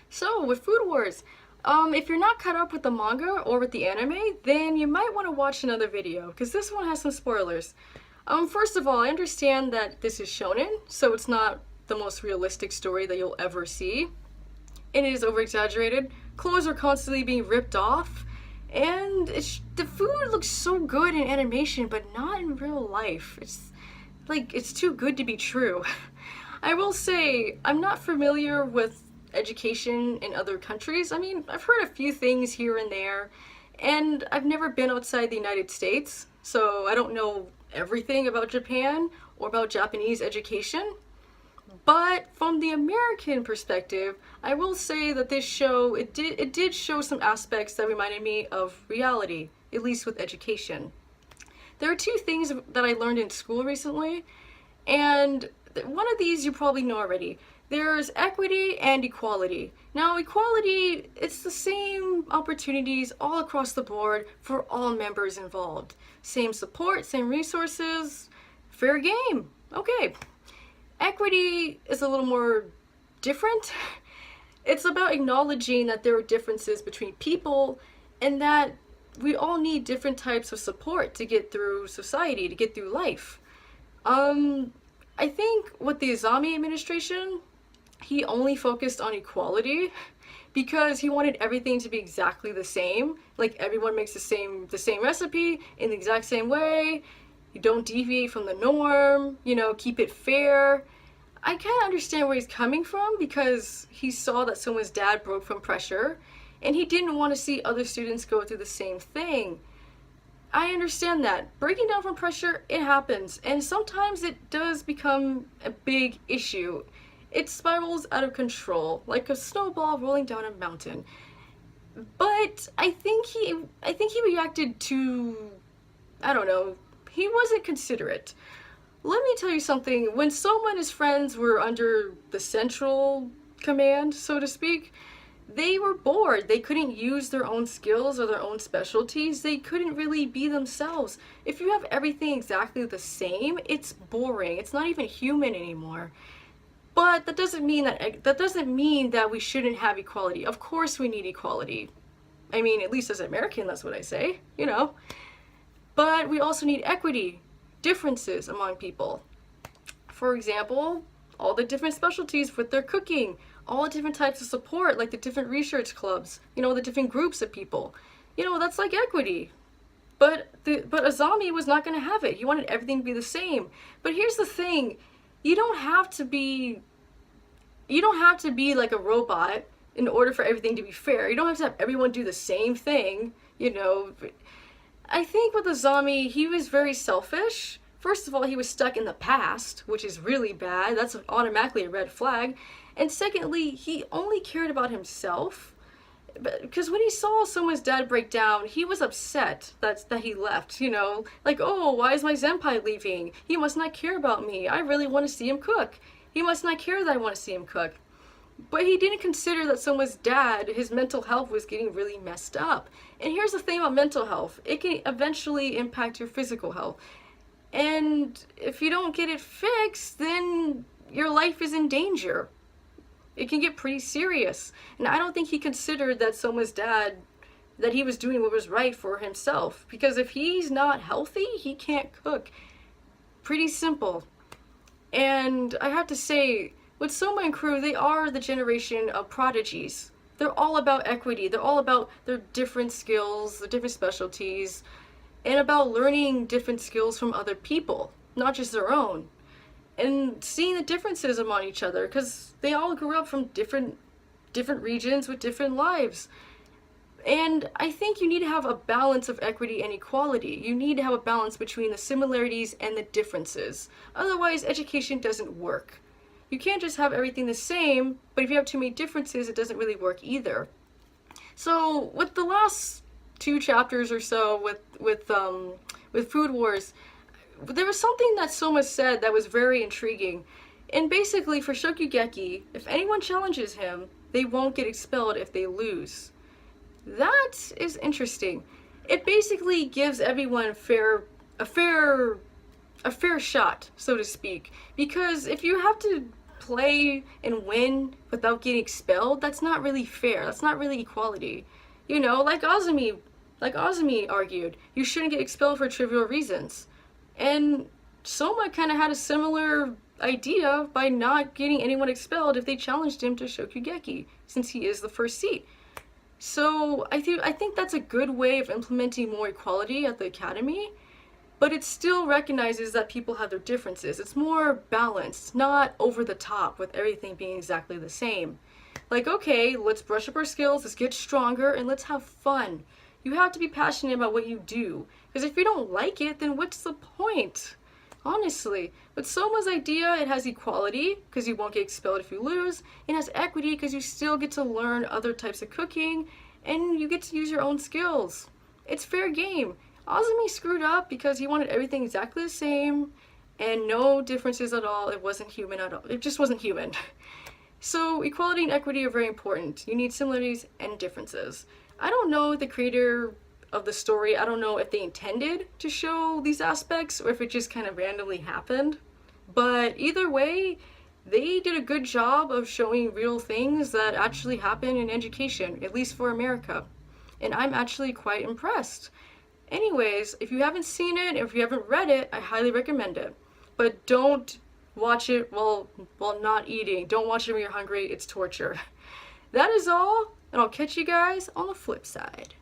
So, with Food Wars, if you're not caught up with the manga or with the anime, then you might want to watch another video, because this one has some spoilers. First of all, I understand that this is shonen, so it's not the most realistic story that you'll ever see. It is over-exaggerated, clothes are constantly being ripped off, and the food looks so good in animation, but not in real life. It's too good to be true. I will say, I'm not familiar with education in other countries. I mean, I've heard a few things here and there, and I've never been outside the United States, so I don't know everything about Japan or about Japanese education. But from the American perspective, I will say that this show, it did show some aspects that reminded me of reality, at least with education. There are two things that I learned in school recently, and one of these you probably know already. There's equity and equality. Now, equality, it's the same opportunities all across the board for all members involved. Same support, same resources, fair game. Okay. Equity is a little more different. It's about acknowledging that there are differences between people and that we all need different types of support to get through society, to get through life. I think with the Azami administration, he only focused on equality because he wanted everything to be exactly the same. Like everyone makes the same recipe in the exact same way. You don't deviate from the norm, keep it fair. I kind of understand where he's coming from because he saw that someone's dad broke from pressure and he didn't want to see other students go through the same thing. I understand that. Breaking down from pressure, it happens, and sometimes it does become a big issue. It spirals out of control, like a snowball rolling down a mountain. But I think he reacted to, I don't know, he wasn't considerate. Let me tell you something, when Soma and his friends were under the central command, so to speak, they were bored. They couldn't use their own skills or their own specialties. They couldn't really be themselves. If you have everything exactly the same, it's boring. It's not even human anymore. But that doesn't mean that we shouldn't have equality. Of course we need equality. I mean, at least as an American, that's what I say, But we also need equity, differences among people. For example, all the different specialties with their cooking, all the different types of support, like the different research clubs, the different groups of people. That's like equity. But Azami was not going to have it. He wanted everything to be the same. But here's the thing, you don't have to be like a robot in order for everything to be fair. You don't have to have everyone do the same thing, I think with Azami, he was very selfish. First of all, he was stuck in the past, which is really bad. That's automatically a red flag. And secondly, he only cared about himself. Because when he saw someone's dad break down, he was upset that he left, Like, oh, why is my senpai leaving? He must not care about me. I really want to see him cook. He must not care that I want to see him cook. But he didn't consider that someone's dad, his mental health was getting really messed up. And here's the thing about mental health. It can eventually impact your physical health. And if you don't get it fixed, then your life is in danger. It can get pretty serious. And I don't think he considered that someone's dad, that he was doing what was right for himself. Because if he's not healthy, he can't cook. Pretty simple. And I have to say, with Soma and crew, they are the generation of prodigies. They're all about equity. They're all about their different skills, their different specialties, and about learning different skills from other people, not just their own. And seeing the differences among each other, because they all grew up from different regions with different lives. And I think you need to have a balance of equity and equality. You need to have a balance between the similarities and the differences. Otherwise, education doesn't work. You can't just have everything the same, but if you have too many differences, it doesn't really work either. So with the last 2 chapters or so with Food Wars, there was something that Soma said that was very intriguing. And basically, for Shokugeki, if anyone challenges him, they won't get expelled if they lose. That is interesting. It basically gives everyone a fair shot, so to speak. Because if you have to play and win without getting expelled, that's not really fair. That's not really equality. You know, like Azumi argued, you shouldn't get expelled for trivial reasons. And Soma kind of had a similar idea by not getting anyone expelled if they challenged him to Shokugeki, since he is the first seat. So I think that's a good way of implementing more equality at the academy, but it still recognizes that people have their differences. It's more balanced, not over the top with everything being exactly the same. Like, okay, let's brush up our skills, let's get stronger, and let's have fun. You have to be passionate about what you do, because if you don't like it, then what's the point? Honestly. But Soma's idea, it has equality, because you won't get expelled if you lose. It has equity, because you still get to learn other types of cooking, and you get to use your own skills. It's fair game. Azumi screwed up because he wanted everything exactly the same, and no differences at all. It wasn't human at all. It just wasn't human. So equality and equity are very important. You need similarities and differences. I don't know the creator of the story. I don't know if they intended to show these aspects or if it just kind of randomly happened. But either way, they did a good job of showing real things that actually happen in education, at least for America. And I'm actually quite impressed. Anyways, if you haven't seen it, if you haven't read it, I highly recommend it. But don't watch it while not eating. Don't watch it when you're hungry. It's torture. That is all, and I'll catch you guys on the flip side.